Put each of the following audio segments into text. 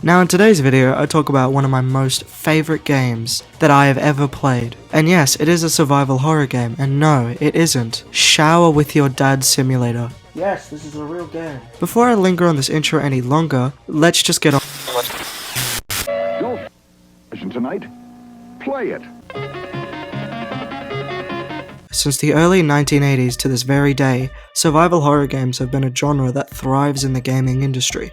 Now in today's video, I talk about one of my most favorite games that I have ever played. And yes, it is a survival horror game, and no, it isn't. Shower with Your Dad Simulator. Yes, this is a real game. Before I linger on this intro any longer, let's just get on. Your tonight, play it. Since the early 1980s to this very day, survival horror games have been a genre that thrives in the gaming industry,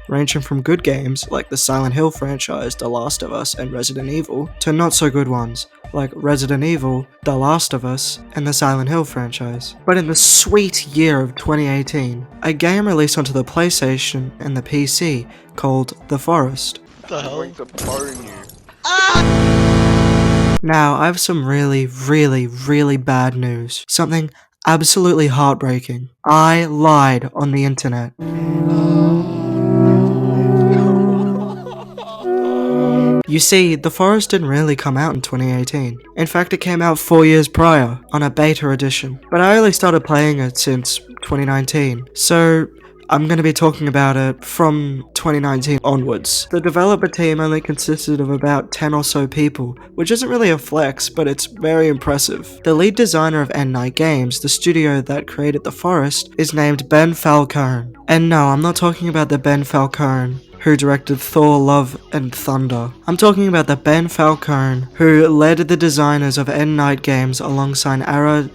ranging from good games like the Silent Hill franchise, The Last of Us, and Resident Evil, to not so good ones like Resident Evil, The Last of Us, and the Silent Hill franchise. But in the sweet year of 2018, a game released onto the PlayStation and the PC called The Forest. What the hell? I'm going to burn you. Now, I have some really bad news. Something absolutely heartbreaking. I lied on the internet. You see, The Forest didn't really come out in 2018. In fact, it came out 4 years prior, on a beta edition. But I only started playing it since 2019, so I'm going to be talking about it from 2019 onwards. The developer team only consisted of about 10 or so people, which isn't really a flex, but it's very impressive. The lead designer of Night Games, the studio that created The Forest, is named Ben Falcone. And no, I'm not talking about the Ben Falcone who directed Thor, Love and Thunder. I'm talking about the Ben Falcone who led the designers of Night Games alongside Anna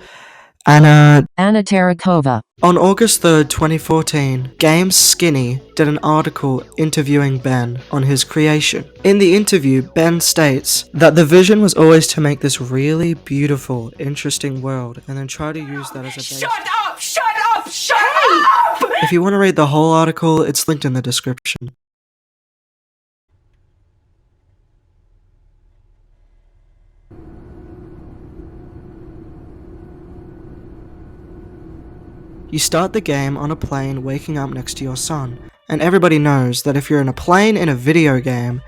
Tarakova. On August 3rd, 2014, Games Skinny did an article interviewing Ben on his creation. In the interview, Ben states that the vision was always to make this really beautiful, interesting world and then try to use that as a base. Shut up! Shut up! Shut up! If you want to read the whole article, it's linked in the description. You start the game on a plane waking up next to your son, and everybody knows that if you're in a plane in a video game,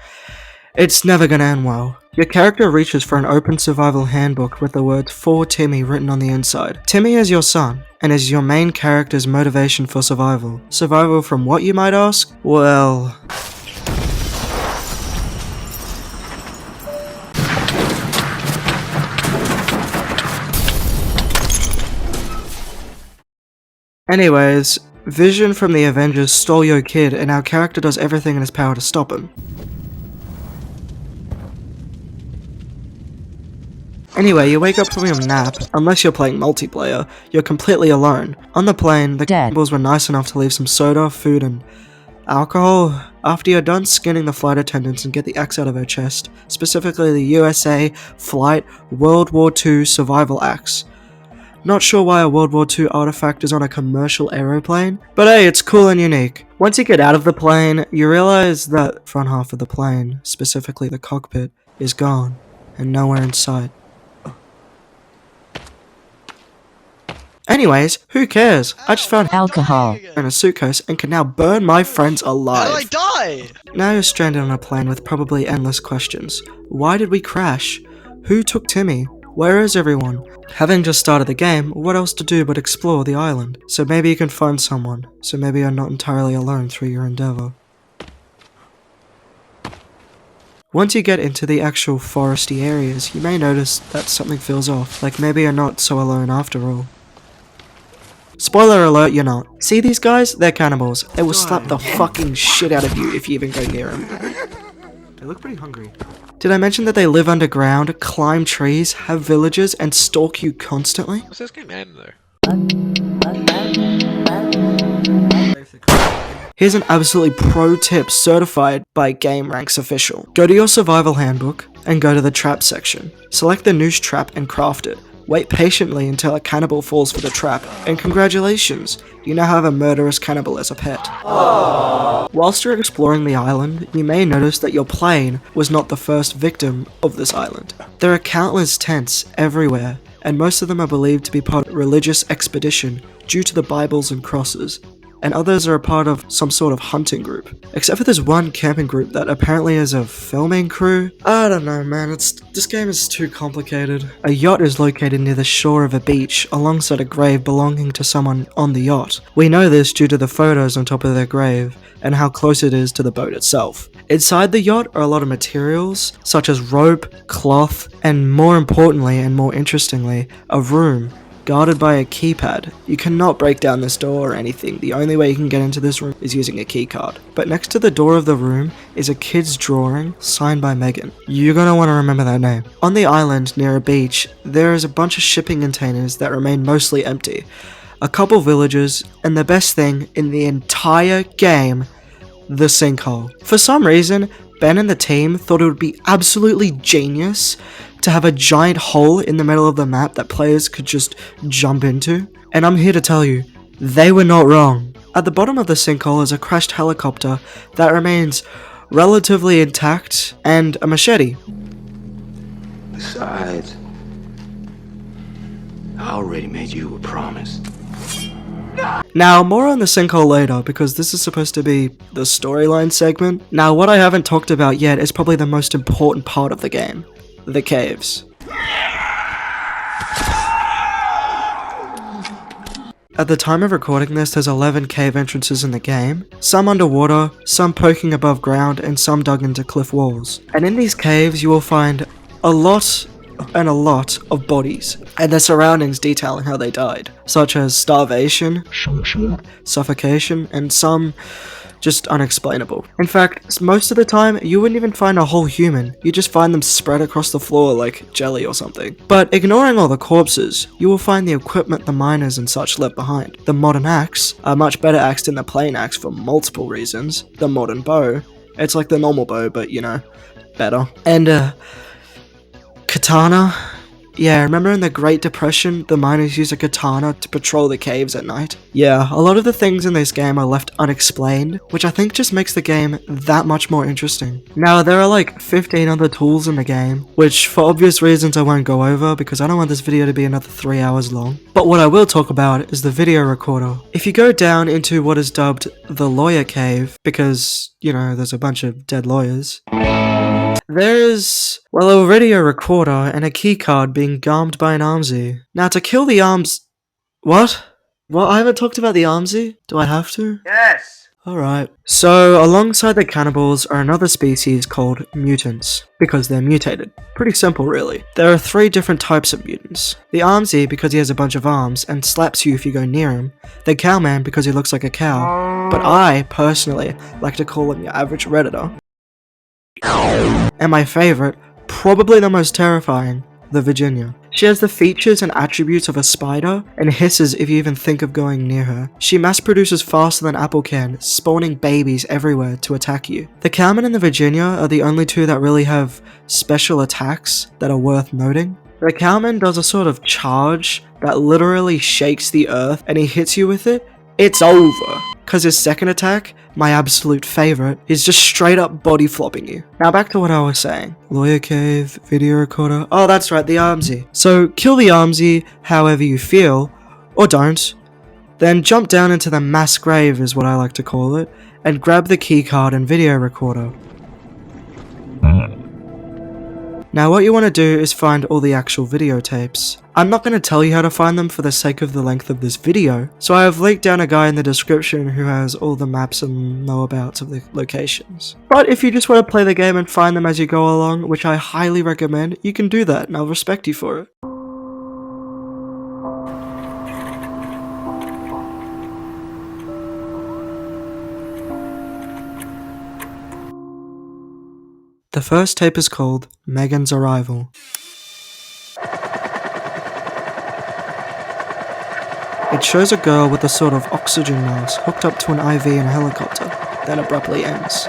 it's never gonna end well. Your character reaches for an open survival handbook with the words "For Timmy" written on the inside. Timmy is your son, and is your main character's motivation for survival. Survival from what, you might ask? Well, anyways, Vision from the Avengers stole your kid, and our character does everything in his power to stop him. Anyway, you wake up from your nap. Unless you're playing multiplayer, you're completely alone. On the plane, the Cannibals were nice enough to leave some soda, food, and alcohol. After you're done skinning the flight attendants and get the axe out of her chest, specifically the USA Flight World War II Survival Axe. Not sure why a World War II artifact is on a commercial aeroplane, but hey, it's cool and unique. Once you get out of the plane, you realize that front half of the plane, specifically the cockpit, is gone, and nowhere in sight. Anyways, who cares? I just found Alcohol in a suitcase and can now burn my friends alive. How did I die? Now you're stranded on a plane with probably endless questions. Why did we crash? Who took Timmy? Where is everyone? Having just started the game, what else to do but explore the island? So maybe you can find someone, so maybe you're not entirely alone through your endeavor. Once you get into the actual foresty areas, you may notice that something feels off, like maybe you're not so alone after all. Spoiler alert, you're not. See these guys? They're cannibals. They will slap the fucking shit out of you if you even go near them. They look pretty hungry. Did I mention that they live underground, climb trees, have villages, and stalk you constantly? What's this game end though? Here's an absolutely pro tip certified by GameRanks official. Go to your survival handbook and go to the trap section. Select the Noose trap and craft it. Wait patiently until a cannibal falls for the trap, and congratulations, you now have a murderous cannibal as a pet. Aww. Whilst you're exploring the island, you may notice that your plane was not the first victim of this island. There are countless tents everywhere, and most of them are believed to be part of a religious expedition due to the Bibles and crosses. and others are a part of some sort of hunting group. Except for this one camping group that apparently is a filming crew. I don't know, man, this game is too complicated. A yacht is located near the shore of a beach alongside a grave belonging to someone on the yacht. We know this due to the photos on top of their grave and how close it is to the boat itself. Inside the yacht are a lot of materials, such as rope, cloth, and more importantly and more interestingly, a room guarded by a keypad. You cannot break down this door or anything. The only way you can get into this room is using a keycard. But next to the door of the room is a kid's drawing signed by Megan. You're gonna want to remember that name. On the island near a beach, there is a bunch of shipping containers that remain mostly empty. A couple villages, and the best thing in the entire game, the sinkhole. For some reason, Ben and the team thought it would be absolutely genius to have a giant hole in the middle of the map that players could just jump into. And I'm here to tell you, they were not wrong. At the bottom of the sinkhole is a crashed helicopter that remains relatively intact and a machete. Besides, I already made you a promise. Now, more on the sinkhole later, because this is supposed to be the storyline segment. Now, what I haven't talked about yet is probably the most important part of the game. The caves. At the time of recording this, there's 11 cave entrances in the game, some underwater, some poking above ground, and some dug into cliff walls. And in these caves, you will find a lot of bodies, and their surroundings detailing how they died, such as starvation, suffocation, and some just unexplainable. In fact, most of the time, you wouldn't even find a whole human, you just find them spread across the floor like jelly or something. But ignoring all the corpses, you will find the equipment the miners and such left behind. The modern axe, a much better axe than the plain axe for multiple reasons. The modern bow, it's like the normal bow, but you know, better. And katana. Yeah, remember in the Great Depression, the miners used a katana to patrol the caves at night? Yeah, a lot of the things in this game are left unexplained, which I think just makes the game that much more interesting. Now, there are like 15 other tools in the game, which for obvious reasons I won't go over because I don't want this video to be another 3 hours long. But what I will talk about is the video recorder. If you go down into what is dubbed the lawyer cave, because, you know, there's a bunch of dead lawyers, there's, well, a radio recorder and a keycard being garmed by an armsy. Now, to kill the arms... What? Well, I haven't talked about the armsy? Do I have to? Yes. Alright. So, alongside the cannibals are another species called mutants, because they're mutated. Pretty simple, really. There are 3 different types of mutants. The armsy, because he has a bunch of arms and slaps you if you go near him. The cowman, because he looks like a cow. But I, personally, like to call him your average redditor. And my favourite, probably the most terrifying, the Virginia. She has the features and attributes of a spider, and hisses if you even think of going near her. She mass produces faster than Apple can, spawning babies everywhere to attack you. The cowman and the Virginia are the only 2 that really have special attacks that are worth noting. The cowman does a sort of charge that literally shakes the earth, and he hits you with it, it's over. Cause his second attack, my absolute favourite, is just straight up body flopping you. Now back to what I was saying. Lawyer cave, video recorder, oh that's right, the armsy. So kill the armsy however you feel, or don't, then jump down into the mass grave is what I like to call it, and grab the keycard and video recorder. Now what you want to do is find all the actual videotapes. I'm not going to tell you how to find them for the sake of the length of this video, so I have linked down a guy in the description who has all the maps and knowabouts of the locations. But if you just want to play the game and find them as you go along, which I highly recommend, you can do that and I'll respect you for it. The first tape is called Megan's Arrival. It shows a girl with a sort of oxygen mask hooked up to an IV in a helicopter, then abruptly ends.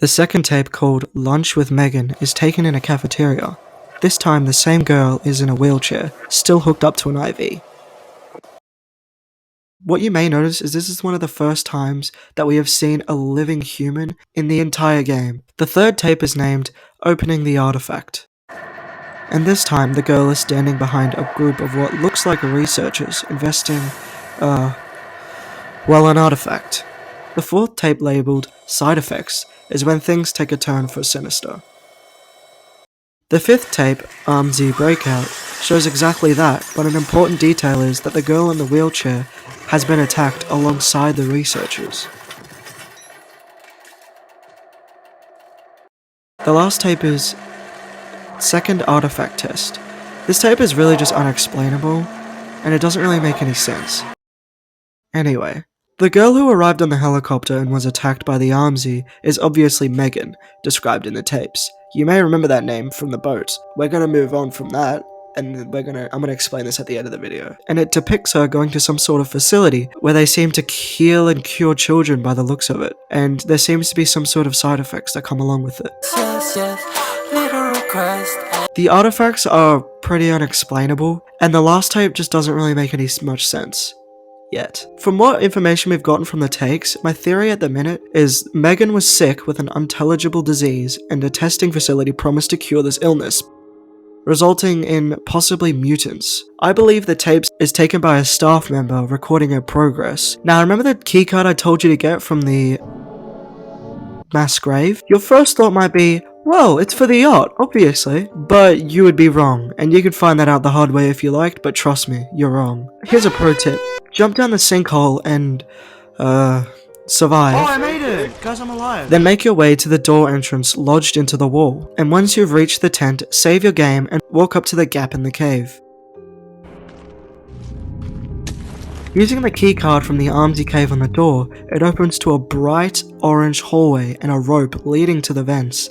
The second tape, called Lunch with Megan, is taken in a cafeteria. This time the same girl is in a wheelchair, still hooked up to an IV. What you may notice is this is one of the first times that we have seen a living human in the entire game. The third tape is named Opening the Artifact. And this time the girl is standing behind a group of what looks like researchers investing Well, an artifact. The fourth tape labelled Side Effects is when things take a turn for sinister. The fifth tape, Armsy Breakout, shows exactly that, but an important detail is that the girl in the wheelchair has been attacked alongside the researchers. The last tape is Second Artifact Test. This tape is really just unexplainable, and it doesn't really make any sense. Anyway, the girl who arrived on the helicopter and was attacked by the Armsy is obviously Megan, described in the tapes. You may remember that name from the boat. We're gonna move on from that, and I'm gonna explain this at the end of the video. And it depicts her going to some sort of facility where they seem to heal and cure children by the looks of it, and there seems to be some sort of side effects that come along with it. The artifacts are pretty unexplainable, and the last tape just doesn't really make much sense. Yet. From what information we've gotten from the takes, my theory at the minute is Megan was sick with an unintelligible disease and a testing facility promised to cure this illness, resulting in possibly mutants. I believe the tapes is taken by a staff member recording her progress. Now remember the keycard I told you to get from the mass grave? Your first thought might be, well, it's for the yacht, obviously. But you would be wrong, and you could find that out the hard way if you liked, but trust me, you're wrong. Here's a pro tip. Jump down the sinkhole and, survive. Oh, I made it! Guys, I'm alive! Then make your way to the door entrance lodged into the wall, and once you've reached the tent, save your game and walk up to the gap in the cave. Using the keycard from the Armsy cave on the door, it opens to a bright orange hallway and a rope leading to the vents.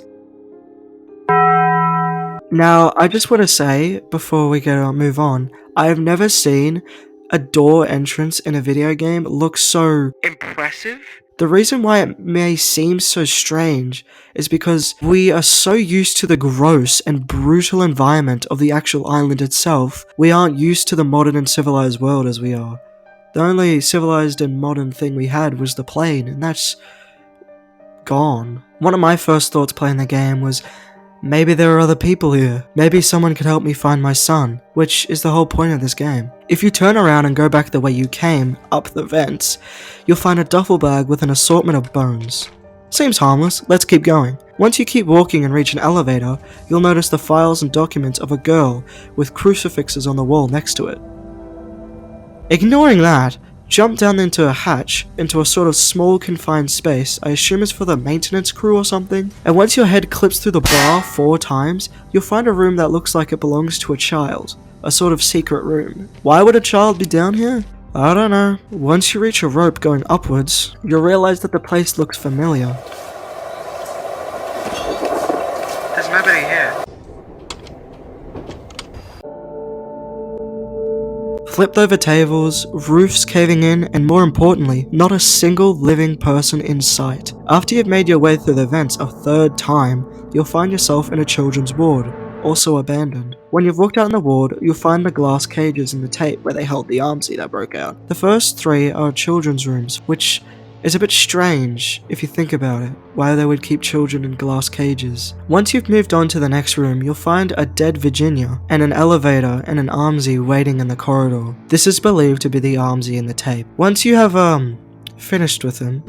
Now, I just want to say, before we move on, I have never seen a door entrance in a video game look so impressive. The reason why it may seem so strange is because we are so used to the gross and brutal environment of the actual island itself, we aren't used to the modern and civilized world as we are. The only civilized and modern thing we had was the plane, and that's gone. One of my first thoughts playing the game was, maybe there are other people here. Maybe someone could help me find my son, which is the whole point of this game. If you turn around and go back the way you came, up the vents, you'll find a duffel bag with an assortment of bones. Seems harmless, let's keep going. Once you keep walking and reach an elevator, you'll notice the files and documents of a girl with crucifixes on the wall next to it. Ignoring that, jump down into a hatch, into a sort of small confined space, I assume it's for the maintenance crew or something, and once your head clips through the bar 4 times, you'll find a room that looks like it belongs to a child, a sort of secret room. Why would a child be down here? I don't know. Once you reach a rope going upwards, you'll realize that the place looks familiar. There's nobody here. Flipped over tables, roofs caving in, and more importantly, not a single living person in sight. After you've made your way through the vents a 3rd time, you'll find yourself in a children's ward, also abandoned. When you've walked out in the ward, you'll find the glass cages in the tape where they held the Armsy that broke out. The first 3 are children's rooms, which is a bit strange if you think about it, why they would keep children in glass cages. Once you've moved on to the next room, you'll find a dead Virginia, and an elevator and an Armsy waiting in the corridor. This is believed to be the Armsy in the tape. Once you have, finished with him,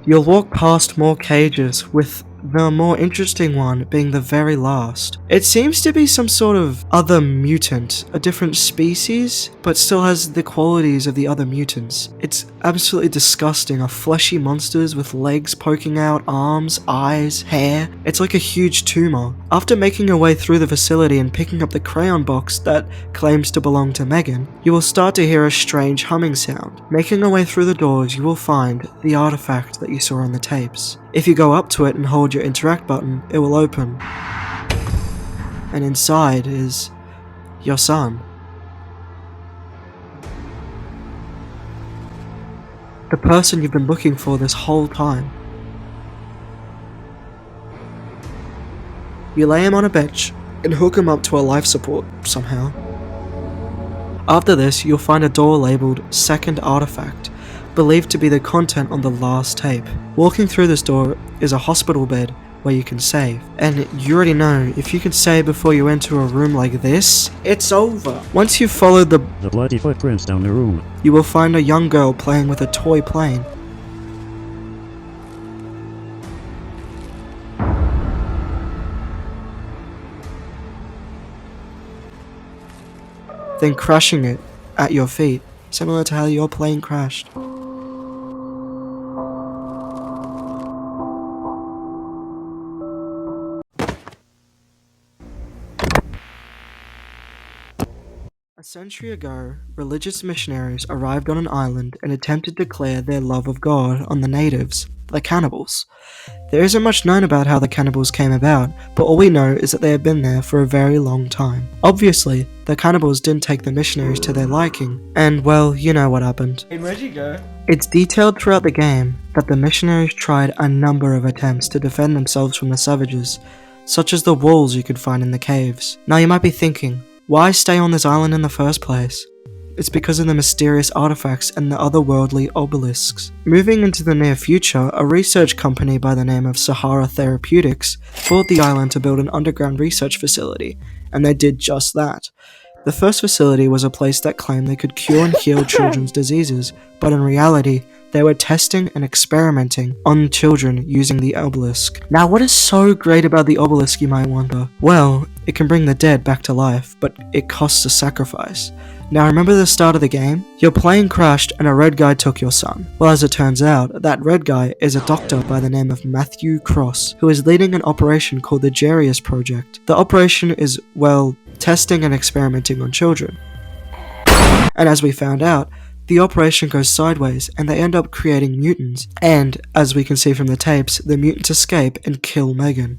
you'll walk past more cages, with the more interesting one being the very last. It seems to be some sort of other mutant, a different species, but still has the qualities of the other mutants. It's absolutely disgusting, are fleshy monsters with legs poking out, arms, eyes, hair. It's like a huge tumor. After making your way through the facility and picking up the crayon box that claims to belong to Megan, you will start to hear a strange humming sound. Making your way through the doors, you will find the artifact that you saw on the tapes. If you go up to it and hold your interact button, it will open. And inside is your son. The person you've been looking for this whole time. You lay him on a bench and hook him up to a life support somehow. After this, you'll find a door labelled Second Artifact, believed to be the content on the last tape. Walking through this door is a hospital bed where you can save. And you already know, if you can save before you enter a room like this, it's over. Once you've followed the bloody footprints down the room, you will find a young girl playing with a toy plane. Then crashing it at your feet, similar to how your plane crashed. A century ago, religious missionaries arrived on an island and attempted to declare their love of God on the natives, the cannibals. There isn't much known about how the cannibals came about, but all we know is that they have been there for a very long time. Obviously, the cannibals didn't take the missionaries to their liking, and well, you know what happened. Hey, where'd you go? It's detailed throughout the game that the missionaries tried a number of attempts to defend themselves from the savages, such as the walls you could find in the caves. Now you might be thinking, why stay on this island in the first place? It's because of the mysterious artifacts and the otherworldly obelisks. Moving into the near future, a research company by the name of Sahara Therapeutics bought the island to build an underground research facility, and they did just that. The first facility was a place that claimed they could cure and heal children's diseases, but in reality, they were testing and experimenting on children using the obelisk. Now, what is so great about the obelisk, you might wonder? Well, it can bring the dead back to life, but it costs a sacrifice. Now, remember the start of the game? Your plane crashed and a red guy took your son. Well, as it turns out, that red guy is a doctor by the name of Matthew Cross, who is leading an operation called the GENERAIL project. The operation is, well, testing and experimenting on children. And as we found out, the operation goes sideways and they end up creating mutants, and as we can see from the tapes, the mutants escape and kill Megan.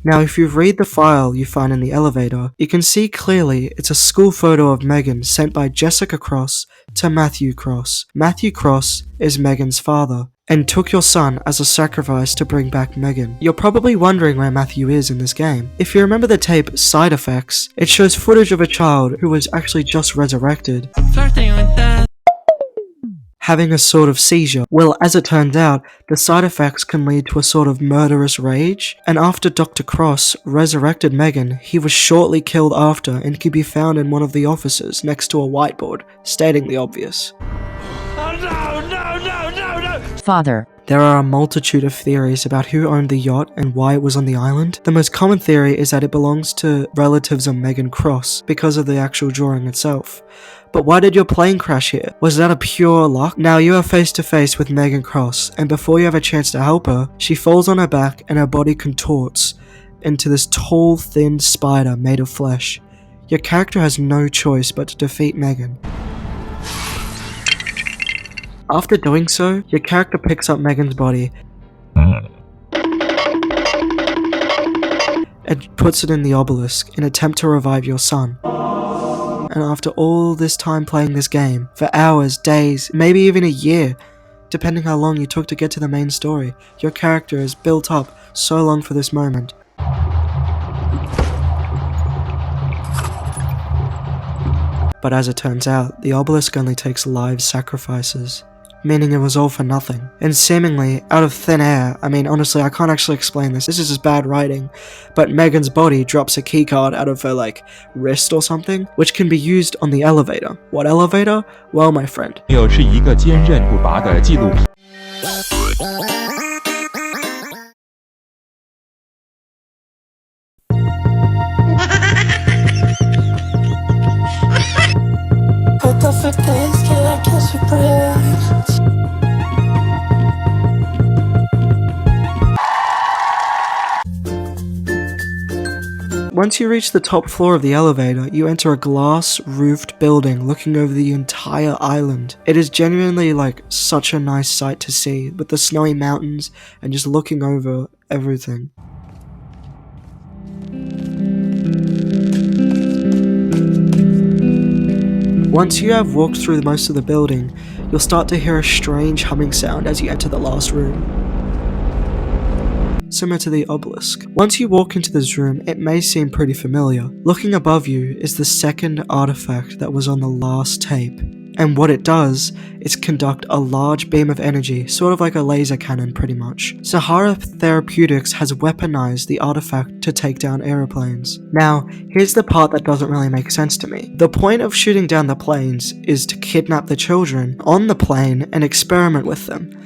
Now if you read the file you find in the elevator, you can see clearly it's a school photo of Megan sent by Jessica Cross to Matthew Cross. Matthew Cross is Megan's father, and took your son as a sacrifice to bring back Megan. You're probably wondering where Matthew is in this game. If you remember the tape Side Effects, it shows footage of a child who was actually just resurrected, having a sort of seizure. Well, as it turns out, the side effects can lead to a sort of murderous rage, and after Dr. Cross resurrected Megan, he was shortly killed after and could be found in one of the offices next to a whiteboard, stating the obvious. Father. There are a multitude of theories about who owned the yacht and why it was on the island. The most common theory is that it belongs to relatives of Megan Cross because of the actual drawing itself. But why did your plane crash here? Was that a pure luck? Now you are face to face with Megan Cross, and before you have a chance to help her, she falls on her back and her body contorts into this tall, thin spider made of flesh. Your character has no choice but to defeat Megan. After doing so, your character picks up Megan's body and puts it in the obelisk in an attempt to revive your son. And after all this time playing this game, for hours, days, maybe even a year, depending how long you took to get to the main story, your character is built up so long for this moment. But as it turns out, the obelisk only takes live sacrifices, meaning it was all for nothing. And seemingly, out of thin air, I mean honestly I can't actually explain this is just bad writing, but Megan's body drops a keycard out of her wrist or something, which can be used on the elevator. What elevator? Well, my friend, 是一个坚韧不拔的纪录片。 Once you reach the top floor of the elevator, you enter a glass-roofed building looking over the entire island. It is genuinely such a nice sight to see, with the snowy mountains and just looking over everything. Once you have walked through most of the building, you'll start to hear a strange humming sound as you enter the last room, similar to the obelisk. Once you walk into this room, it may seem pretty familiar. Looking above you is the second artifact that was on the last tape, and what it does is conduct a large beam of energy, sort of like a laser cannon pretty much. Sahara Therapeutics has weaponized the artifact to take down aeroplanes. Now, here's the part that doesn't really make sense to me. The point of shooting down the planes is to kidnap the children on the plane and experiment with them.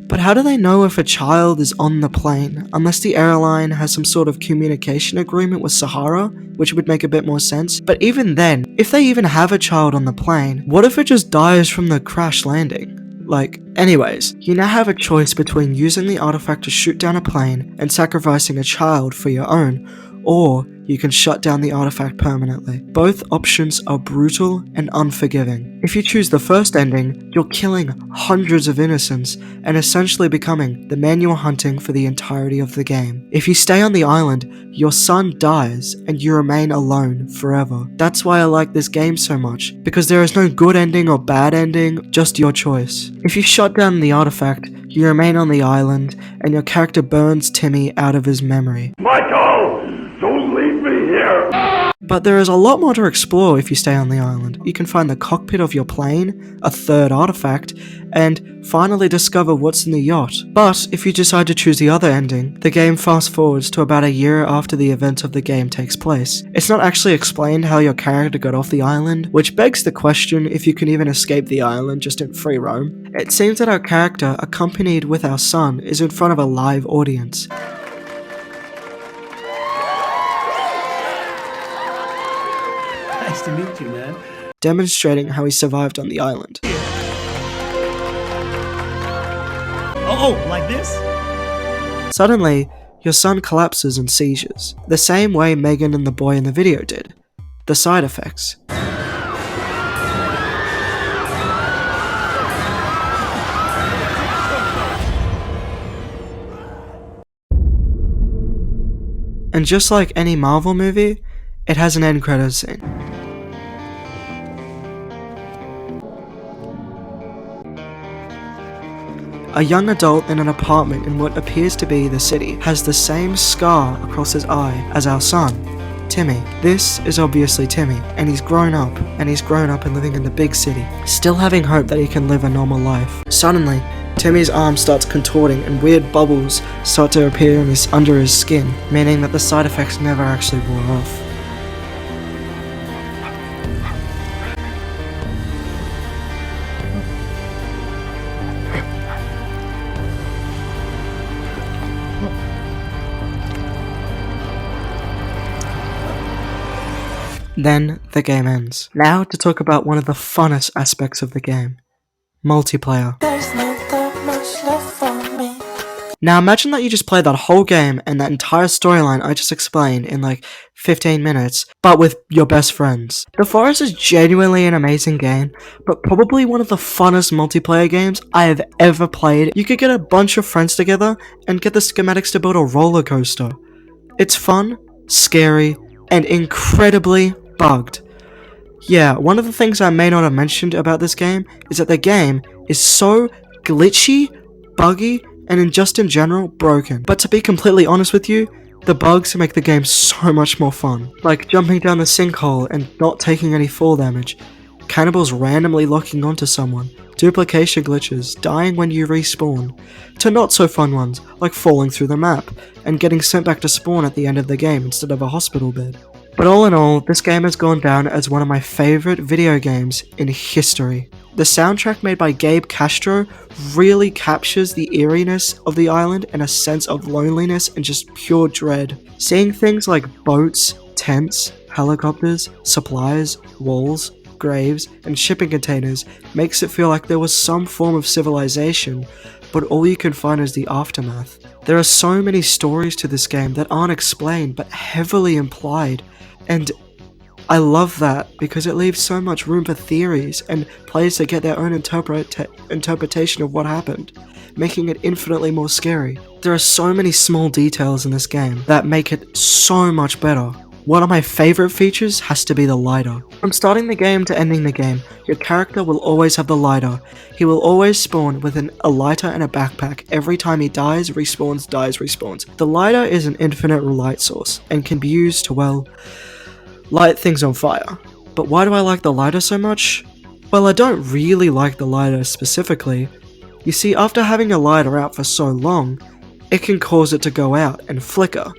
But how do they know if a child is on the plane, unless the airline has some sort of communication agreement with Sahara, which would make a bit more sense? But even then, if they even have a child on the plane, what if it just dies from the crash landing? Anyways, you now have a choice between using the artifact to shoot down a plane and sacrificing a child for your own, or you can shut down the artifact permanently. Both options are brutal and unforgiving. If you choose the first ending, you're killing hundreds of innocents and essentially becoming the man you're hunting for the entirety of the game. If you stay on the island, your son dies and you remain alone forever. That's why I like this game so much, because there is no good ending or bad ending, just your choice. If you shut down the artifact, you remain on the island and your character burns Timmy out of his memory. Michael! Don't leave me here! But there is a lot more to explore if you stay on the island. You can find the cockpit of your plane, a third artifact, and finally discover what's in the yacht. But if you decide to choose the other ending, the game fast forwards to about a year after the event of the game takes place. It's not actually explained how your character got off the island, which begs the question if you can even escape the island just in free roam. It seems that our character, accompanied with our son, is in front of a live audience. Nice to meet you, man. Demonstrating how he survived on the island. Oh, like this? Suddenly, your son collapses and seizures, the same way Megan and the boy in the video did. The side effects. And just like any Marvel movie, it has an end credits scene. A young adult in an apartment in what appears to be the city has the same scar across his eye as our son, Timmy. This is obviously Timmy, and he's grown up and living in the big city, still having hope that he can live a normal life. Suddenly, Timmy's arm starts contorting and weird bubbles start to appear under his skin, meaning that the side effects never actually wore off. Then the game ends. Now to talk about one of the funnest aspects of the game. Multiplayer. Now imagine that you just played that whole game and that entire storyline I just explained in like 15 minutes, but with your best friends. The Forest is genuinely an amazing game, but probably one of the funnest multiplayer games I have ever played. You could get a bunch of friends together and get the schematics to build a roller coaster. It's fun, scary, and incredibly bugged. Yeah, one of the things I may not have mentioned about this game is that the game is so glitchy, buggy, and just in general, broken. But to be completely honest with you, the bugs make the game so much more fun. Like jumping down the sinkhole and not taking any fall damage, cannibals randomly locking onto someone, duplication glitches, dying when you respawn, to not so fun ones, like falling through the map, and getting sent back to spawn at the end of the game instead of a hospital bed. But all in all, this game has gone down as one of my favorite video games in history. The soundtrack made by Gabe Castro really captures the eeriness of the island and a sense of loneliness and just pure dread. Seeing things like boats, tents, helicopters, supplies, walls, graves, and shipping containers makes it feel like there was some form of civilization, but all you can find is the aftermath. There are so many stories to this game that aren't explained but heavily implied, and I love that because it leaves so much room for theories and players to get their own interpretation of what happened, making it infinitely more scary. There are so many small details in this game that make it so much better. One of my favorite features has to be the lighter. From starting the game to ending the game, your character will always have the lighter. He will always spawn with a lighter and a backpack. Every time he dies, respawns, dies, respawns. The lighter is an infinite light source and can be used to, well, light things on fire. But why do I like the lighter so much? Well, I don't really like the lighter specifically. You see, after having a lighter out for so long, it can cause it to go out and flicker.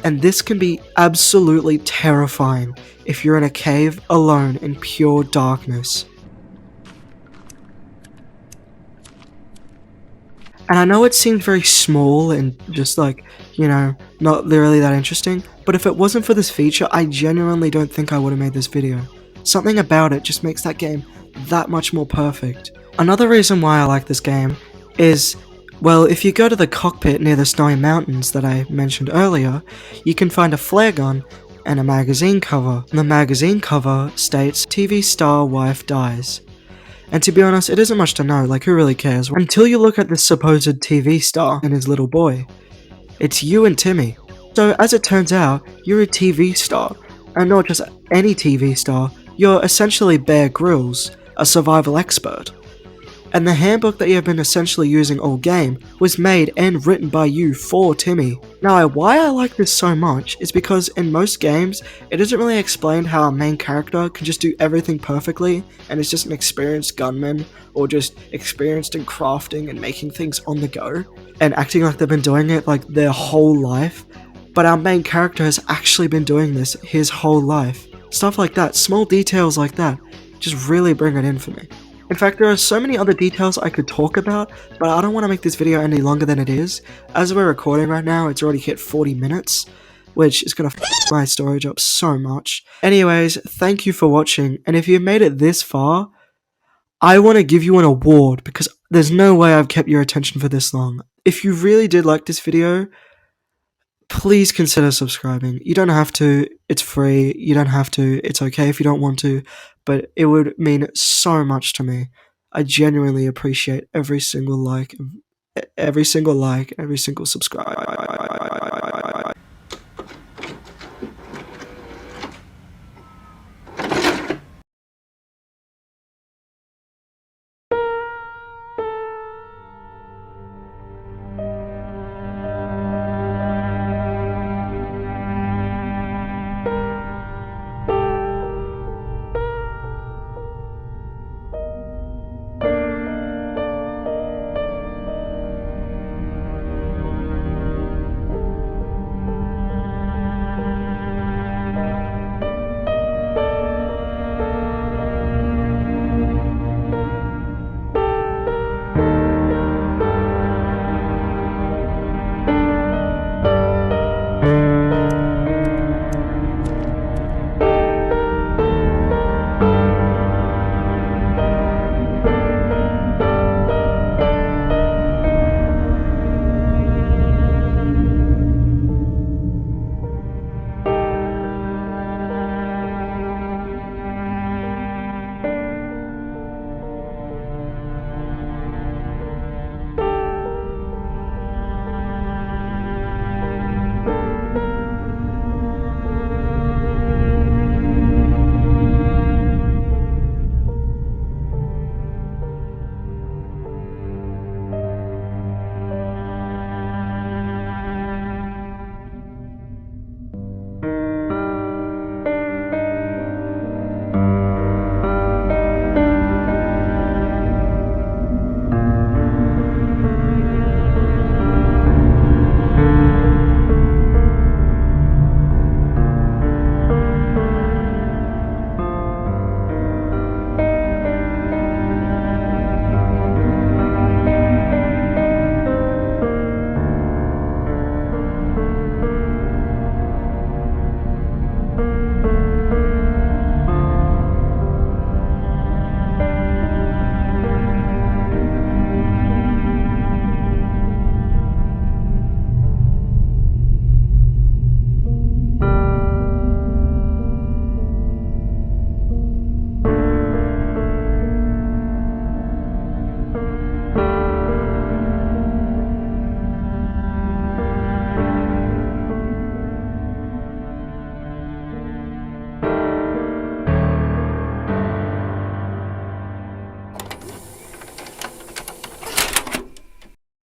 And this can be absolutely terrifying if you're in a cave alone in pure darkness. And I know it seemed very small and just like, you know, not really that interesting, but if it wasn't for this feature, I genuinely don't think I would have made this video. Something about it just makes that game that much more perfect. Another reason why I like this game is, well, if you go to the cockpit near the snowy mountains that I mentioned earlier, you can find a flare gun and a magazine cover. And the magazine cover states, TV star wife dies. And to be honest, it isn't much to know, like who really cares? Until you look at this supposed TV star and his little boy. It's you and Timmy. So as it turns out, you're a TV star, and not just any TV star, you're essentially Bear Grylls, a survival expert. And the handbook that you've been essentially using all game was made and written by you for Timmy. Now, why I like this so much is because in most games, it isn't really explained how a main character can just do everything perfectly and is just an experienced gunman or just experienced in crafting and making things on the go and acting like they've been doing it like their whole life. But our main character has actually been doing this his whole life. Stuff like that, small details like that, just really bring it in for me. In fact, there are so many other details I could talk about, but I don't want to make this video any longer than it is. As we're recording right now, it's already hit 40 minutes, which is gonna f my storage up so much. Anyways, thank you for watching, and if you've made it this far, I want to give you an award, because there's no way I've kept your attention for this long. If you really did like this video, please consider subscribing. You don't have to, it's free, you don't have to, it's okay if you don't want to, but it would mean so much to me. I genuinely appreciate every single like, every single subscribe.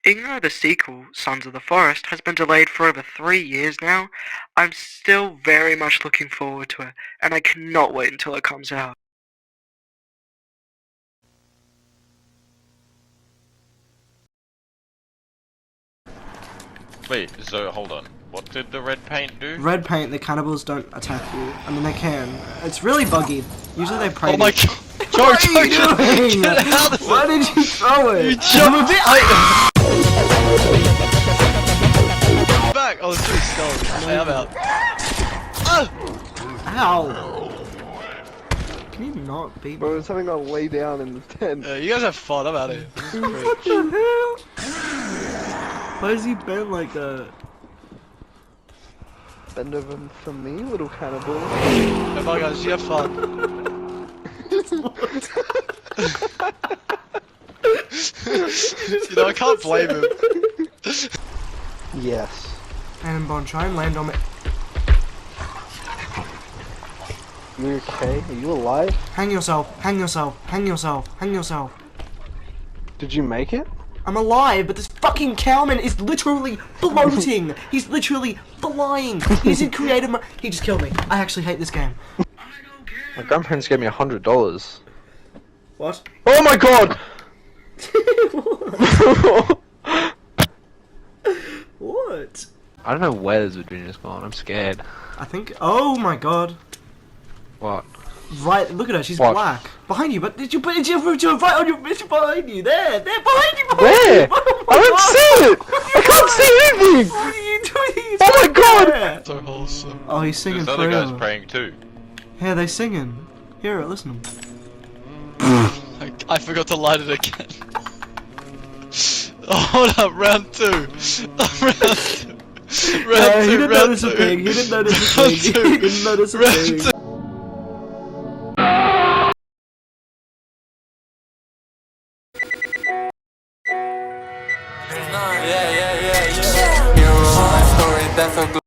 Even though the sequel, Sons of the Forest, has been delayed for over 3 years now, I'm still very much looking forward to it, and I cannot wait until it comes out. Wait, so hold on. What did the red paint do? Red paint, the cannibals don't attack you. I mean, they can. It's really buggy. Usually they pray. Oh my to god! What are you Joe, doing? get out of Why did you throw it? You jumped back! Oh, it's pretty stealthy. Hey, I'm out. Ow! Can you not be? Bro, there's something to lay down in the tent. You guys have fun, I'm out of here. What the hell? Why has he been like that? Bend over for me, little cannibal. Hey, bye guys, you have fun. You know, I can't blame him. Yes. Cannonball, try and land on me. You okay? Are you alive? Hang yourself, hang yourself, hang yourself, hang yourself. Did you make it? I'm alive, but this fucking cowman is literally floating. He's literally flying. He's in creative mode. He just killed me. I actually hate this game. My grandparents gave me $100. What? Oh my god! What? I don't know where this Virginia's gone. I'm scared. I think. Oh my god. What? Right, look at her. She's What? black. Behind you, but did you put it right on your? It's behind you. There, behind you. Where? Oh I don't see it! I can't see anything! What are you doing? Oh my god! There. So wholesome. Oh, he's singing This other guy's forever. praying too. Yeah, they singing. Hear it, listen. I forgot to light it again. Oh, hold up, round 2. Round 2. Round 2, He didn't round notice a 2. thing. He didn't notice a Round thing. He 2. didn't notice a Round thing. 2. Yeah. Hero life story, that's so good.